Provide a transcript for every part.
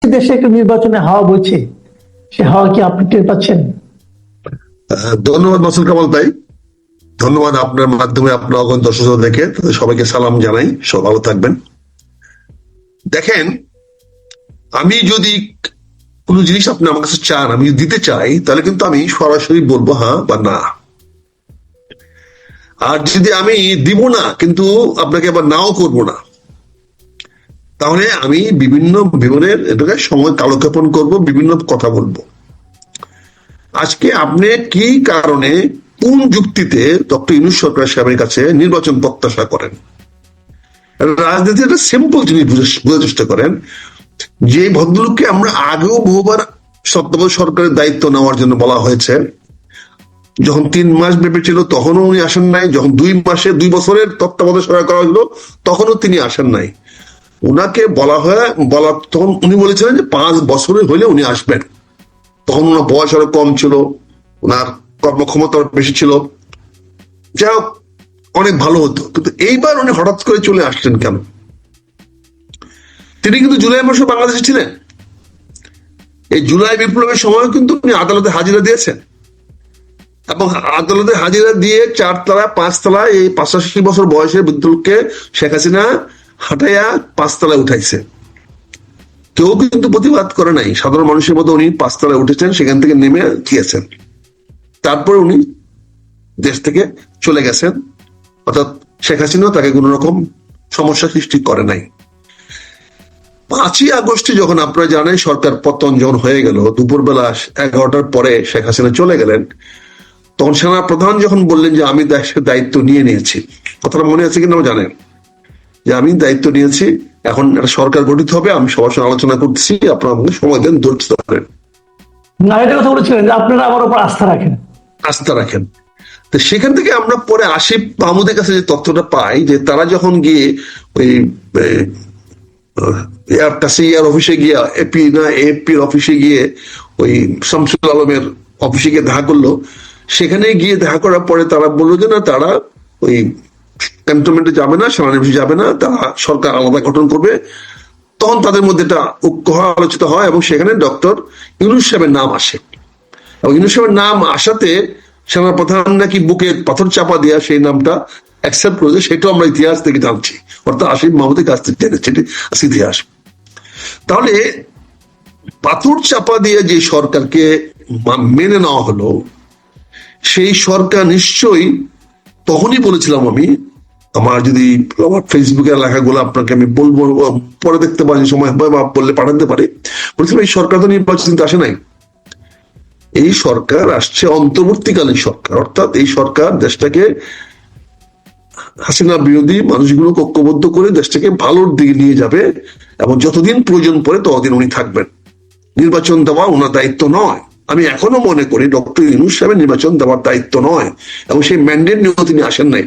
দেশে একটা নির্বাচনে হাওয়া বইছে, সে হাওয়া কি আপনি টের পাচ্ছেন? ধন্যবাদ মাসুদ কামাল ভাই। ধন্যবাদ, আপনার মাধ্যমে আপনার অগণ দর্শক দেখে তাদের সবাইকে সালাম জানাই। সব ভালো থাকবেন। দেখেন, আমি যদি কোনো জিনিস আপনি আমার কাছে চান, আমি যদি দিতে চাই, তাহলে কিন্তু আমি সরাসরি বলবো হ্যাঁ বা না। আর যদি আমি দিব না কিন্তু আপনাকে আবার নাও করব না, তাহলে আমি বিভিন্ন বিবরণের এটাকে সময় কালক্ষেপণ করব, বিভিন্ন কথা বলবো। আজকে আপনি কি কারণে, কোন যুক্তিতে ডক্টর ইউনূস সরকার সাহেবের কাছে নির্বাচন প্রত্যাশা করেন? রাজনীতি একটা সিম্পল জিনিস বোঝার চেষ্টা করেন। যে ভদ্রলোককে আমরা আগেও বহুবার তত্ত্বাবধায়ক সরকারের দায়িত্ব নেওয়ার জন্য বলা হয়েছে, যখন 3 মাস ব্যাপী ছিল তখনও উনি আসেন নাই, যখন 2 বছরের তত্ত্বাবধায়ক সরকার করা হলো তখনও তিনি আসেন নাই। উনাকে বলা তখন উনি বলেছিলেন যে 5 বছরের হইলে উনি আসবেন। তখন ওনার বয়স আরো কম ছিল, ওনার কর্মক্ষমতা বেশি ছিল, যাই হোক অনেক ভালো হতো। কিন্তু এইবার উনি হঠাৎ করে চলে আসলেন কেন? তিনি কিন্তু জুলাই মাসে বাংলাদেশে ছিলেন। এই জুলাই বিপ্লবের সময় কিন্তু উনি আদালতে হাজিরা দিয়েছেন, এবং আদালতে হাজিরা দিয়ে 4 তলা 5 তলা এই 85 বছর বয়সের বিদ্যুৎকে শেখ হাসিনা হাঁটাইয়া 5 তলায় উঠাইছে। কেউ কিন্তু প্রতিবাদ করে নাই। সাধারণ মানুষের মতো উনি 5 তলায় উঠেছেন, সেখান থেকে নেমে গিয়েছেন। তারপর উনি দেশ থেকে চলে গেছেন, অর্থাৎ শেখ হাসিনা তাকে কোন রকম সমস্যা সৃষ্টি করে নাই। 5ই আগস্টে যখন আপনারা জানেন সরকার পতন যখন হয়ে গেল, দুপুরবেলা 11টার পরে শেখ হাসিনা চলে গেলেন, তখন সেনা প্রধান যখন বললেন যে আমি দেশের দায়িত্ব নিয়ে নিয়েছি, কথাটা মনে আছে কিনা জানেন, যে আমি দায়িত্ব নিয়েছি, এখন একটা সরকার গঠিত হবে, আমি সবার সঙ্গে আলোচনা করতেছি, আপনারা আমাকে সময় দেন, ধৈর্য ধরেন। না, এটা কথা বলেছিলেন যে আপনারা আমার উপর আস্থা রাখেন। আস্থা রাখেন। তো সেখান থেকে আমরা পরে আসিফ মাহমুদের কাছে যে তথ্যটা পাই, যে তারা যখন গিয়ে ওই এয়ার অফিসে গিয়ে, এপির অফিসে গিয়ে ওই শামসুল আলমের অফিসে গিয়ে দেখা করলো, সেখানে গিয়ে দেখা করার পরে তারা বললো যে না, তারা ওই ক্যান্টনমেন্টে যাবে না, সেনানিবাসে যাবে না, তারা সরকার আলাদা গঠন করবে। তখন তাদের মধ্যে একটা ঐক্য আলোচিত হয়, এবং সেখানে ডক্টর ইউনূস সাহেবের নাম আসে। এবং ইউনূস সাহেবের নাম আসাতে সেনা প্রধান নাকি বুকে পাথর চাপা দিয়া সেই নামটা অ্যাকসেপ্ট করেছে, সেটাও আমরা ইতিহাস থেকে জানছি, অর্থাৎ আসিফ মাহমুদের কাছ থেকে জেনেছি, ইতিহাস। তাহলে পাথর চাপা দিয়ে যে সরকারকে মেনে নেওয়া হলো, সেই সরকার নিশ্চয়ই, তখনই বলেছিলাম আমি, আমার যদি আমার ফেসবুকের লেখাগুলো আপনাকে আমি বলবো, পরে দেখতে পারি, সময় হবে বা বললে পাঠাতে পারি, বলছিলাম এই সরকার তো নির্বাচন আসে নাই, এই সরকার আসছে অন্তর্বর্তীকালীন সরকার, অর্থাৎ এই সরকার দেশটাকে হাসিনা বিরোধী মানুষগুলো ঐক্যবদ্ধ করে দেশটাকে ভালোর দিকে নিয়ে যাবে, এবং যতদিন প্রয়োজন পড়ে ততদিন উনি থাকবেন। নির্বাচন দেওয়া ওনার দায়িত্ব নয়। আমি এখনো মনে করি ডক্টর ইউনূস সাহেবের নির্বাচন দেওয়ার দায়িত্ব নয়, এবং সেই ম্যান্ডেট নিয়েও তিনি আসেন নাই।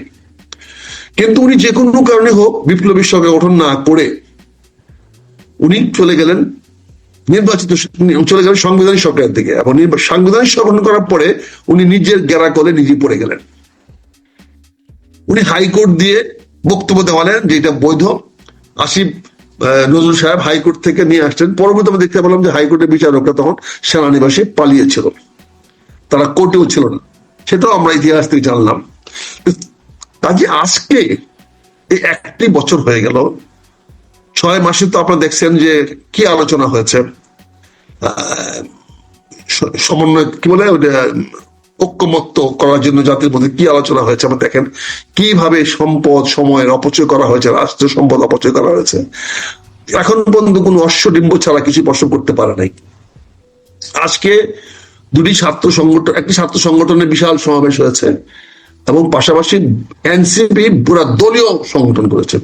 কিন্তু উনি যে কোনো কারণে হোক বিপ্লবী সরকার গঠন না করে উনি চলে গেলেন সাংবিধানিক সরকারের দিকে, এবং সাংবিধানিক সরকার গঠন করার পরে উনি নিজের গেরা করে নিজে পড়ে গেলেন। উনি হাইকোর্ট দিয়ে বক্তব্য দেওয়ালেন যে এটা বৈধ। আসিফ নজরুল সাহেব হাইকোর্ট থেকে নিয়ে আসছেন। পরবর্তী আমরা দেখতে পেলাম যে হাইকোর্টের বিচারকরা তখন সেনানিবাসে পালিয়েছিল, তারা কোর্টেও ছিল না, সেটাও আমরা ইতিহাস থেকে জানলাম। কাজে আজকে এই 1টি বছর হয়ে গেল, 6 মাসে তো আপনারা দেখছেন যে কি আলোচনা হয়েছে, সমন্বয় কি বলে, ঐক্যমত্য করার জন্য জাতির মধ্যে কি আলোচনা হয়েছে। আমরা দেখেন কিভাবে সম্পদ সময়ের অপচয় করা হয়েছে, রাষ্ট্র সম্পদ অপচয় করা হয়েছে। এখন পর্যন্ত কোনো অশ্বডিম্ব ছাড়া কিছু প্রশ্ন করতে পারে নাই। আজকে একটি ছাত্র সংগঠনের বিশাল সমাবেশ হয়েছে, এবং পাশাপাশি এনসিপি পুরা দলীয় সংগঠন করেছে।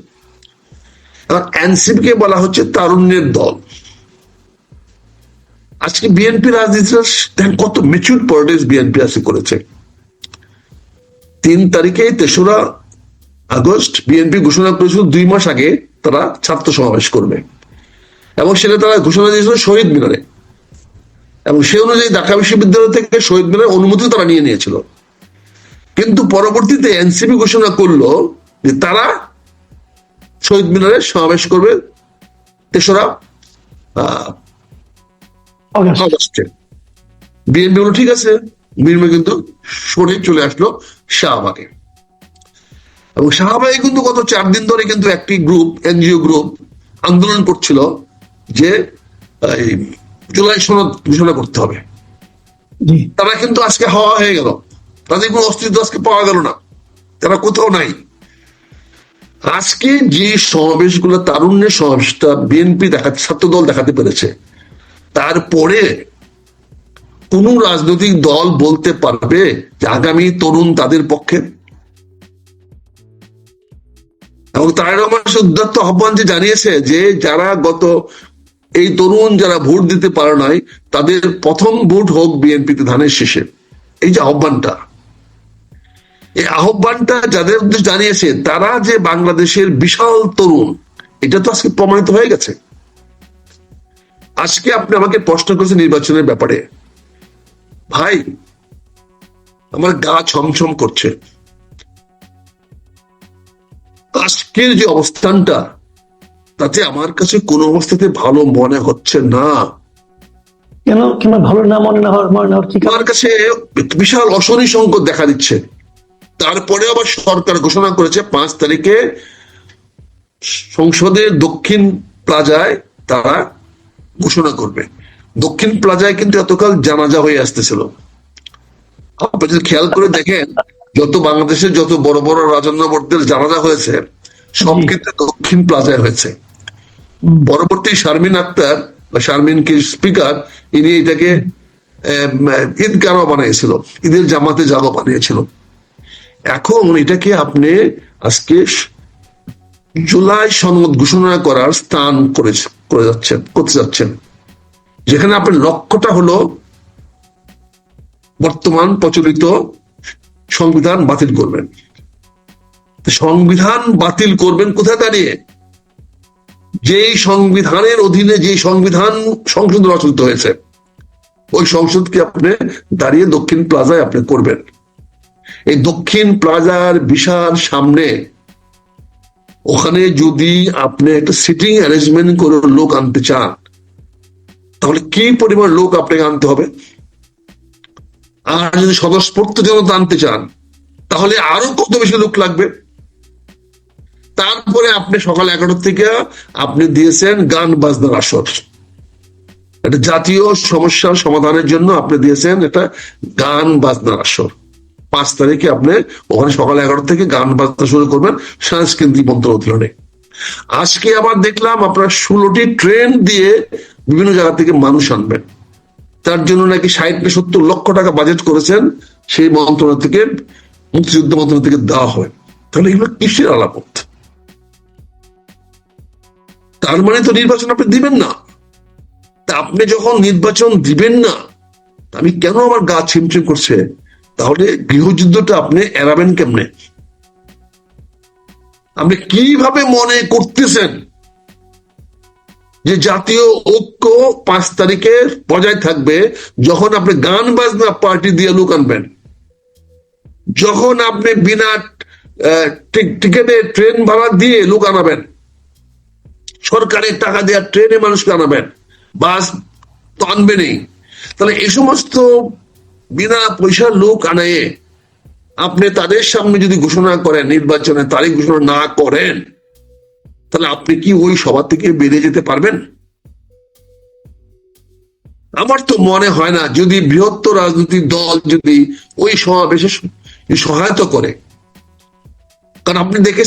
এবার এনসিপি কে বলা হচ্ছে তারুণ্যের দল। আজকে বিএনপি রাজনীতিটা দেখেন কত ম্যাচিউর পলিটিক্স বিএনপি আজকে করেছে। 3 তারিখে 3রা আগস্ট বিএনপি ঘোষণা করেছিল 2 মাস আগে তারা ছাত্র সমাবেশ করবে, এবং সেটা তারা ঘোষণা দিয়েছিল শহীদ মিনারে, এবং সে অনুযায়ী ঢাকা বিশ্ববিদ্যালয় থেকে শহীদ মিনারের অনুমতি তারা নিয়ে নিয়েছিল। কিন্তু পরবর্তীতে এনসিপি ঘোষণা করলো যে তারা শহীদ মিনারে সমাবেশ করবে 3রা অগাস্ট। অগস্টে। বিএনপি বলল ঠিক আছে, বিএনপি কিন্তু সরে চলে আসলো শাহবাগে। এবং শাহবাগে কিন্তু গত 4 দিন ধরে কিন্তু একটি গ্রুপ, এনজিও গ্রুপ আন্দোলন করছিল যে এই জুলাই সনদ ঘোষণা করতে হবে। জি। তারা কিন্তু আজকে হাওয়া হয়ে গেল, তাদের কোনো অস্তিত্ব আজকে পাওয়া গেল না, তারা কোথাও নাই। আজকে যে সমাবেশগুলো, তারুণ্যের সমাবেশটা বিএনপি দেখাতে, ছাত্রদল দেখাতে পেরেছে, তারপরে কোন রাজনৈতিক দল বলতে পারবে যে আগামী তরুণ তাদের পক্ষে? এবং তারেক রহমান উদাত্ত আহ্বান যে জানিয়েছে যে যারা এই তরুণ যারা ভোট দিতে পারে নাই, তাদের প্রথম ভোট হোক বিএনপিতে ধানের শীষে। এই যে আহ্বানটা, এই আহ্বানটা যাদের উদ্দেশ্যে জানিয়েছে তারা যে বাংলাদেশের বিশাল তরুণ, এটা তো আজকে প্রমাণিত হয়ে গেছে। আজকে আপনি আমাকে প্রশ্ন করেছেন নির্বাচনের ব্যাপারে, ভাই আমার গা ছমছম করছে। আজকের যে অবস্থানটা, তাতে আমার কাছে কোনো অবস্থাতে ভালো মনে হচ্ছে না। কেন কেন ভালো না মনে না হওয়ার কি আমার কাছে বিশাল অশনি সংকট দেখা দিচ্ছে। তারপরে আবার সরকার ঘোষণা করেছে 5 তারিখে সংসদের দক্ষিণ প্লাজায় তারা ঘোষণা করবে। দক্ষিণ প্লাজায় কিন্তু এতকাল জানাজা হয়ে আসতেছিল। আপনি যদি খেয়াল করে দেখেন, বাংলাদেশের যত বড় বড় রাজন্যবর্দের জানাজা হয়েছে সব কিন্তু দক্ষিণ প্লাজায় হয়েছে। পরবর্তী শারমিন আক্তার বা শারমিন কি স্পিকার, ইনি এটাকে ঈদগাহ বানিয়েছিল, ঈদের জামাতে জাগো বানিয়েছিল। এখন এটাকে আপনি আজকে জুলাই সনদ ঘোষণা করার স্থান করতে যাচ্ছেন, যেখানে আপনার লক্ষ্যটা হলো বর্তমান প্রচলিত সংবিধান বাতিল করবেন। সংবিধান বাতিল করবেন কোথায় দাঁড়িয়ে? যেই সংবিধানের অধীনে যে সংবিধান সংসদ রচিত হয়েছে, ওই সংসদকে আপনি দাঁড়িয়ে দক্ষিণ প্লাজায় আপনি করবেন। এই দক্ষিণ প্লাজার বিশাল সামনে, ওখানে যদি আপনি একটা সিটিং অ্যারেঞ্জমেন্ট করে লোক আনতে চান, তাহলে কি পরিমাণ লোক আপনাকে আনতে হবে? আর যদি স্বতঃস্ফূর্ত জনতা আনতে চান, তাহলে আরো কত বেশি লোক লাগবে। তারপরে আপনি সকাল 11টা থেকে আপনি দিয়েছেন গান বাজনার আসর, একটা জাতীয় সমস্যার সমাধানের জন্য আপনি দিয়েছেন একটা গান বাজনার আসর। 5 তারিখে আপনি ওখানে সকাল 11টা থেকে গান বাজনা শুরু করবেন সাংস্কৃতিক মন্ত্রণালয়ের অধীনে। আজকে আবার দেখলাম আপনারা 16টি ট্রেন দিয়ে বিভিন্ন জায়গা থেকে মানুষ আনবেন। তার জন্য নাকি 60-70 লক্ষ টাকা বাজেট করেছেন, সেই মন্ত্রণালয় থেকে, মুক্তিযুদ্ধ মন্ত্রণালয় থেকে দেওয়া হয়। তাহলে এগুলো কিসের আলামত? তার মানে তো নির্বাচন আপনি দিবেন না। তা আপনি যখন নির্বাচন দিবেন না, আমি কেন আমার গা ছিমছিম করছে? তাহলে গৃহযুদ্ধটা আপনি এড়াবেন কেমনে? আপনি কিভাবে মনে করতেছেন যে জাতীয় ঐক্য 5 তারিখে বজায় থাকবে যখন আপনি গান বাজনা পার্টি দিয়ে লোক আনবেন, যখন আপনি বিনা টিকেটে ট্রেন ভাড়া দিয়ে লোক আনাবেন, সরকারের টাকা দেওয়া ট্রেনে মানুষকে আনাবেন, বাস তো আনবেনই। তাহলে এই সমস্ত বিনা পয়সার লোক আনায়ে আপনি তাদের সামনে যদি ঘোষণা করেন, নির্বাচনের তারিখ ঘোষণা না করেন, তাহলে আপনি কি ওই সভা থেকে বেরিয়ে যেতে পারবেন? আমার তো মনে হয় না। যদি বৃহত্তর রাজনৈতিক দল যদি ওই সমাবেশে সহায়তা করে, কারণ আপনি দেখে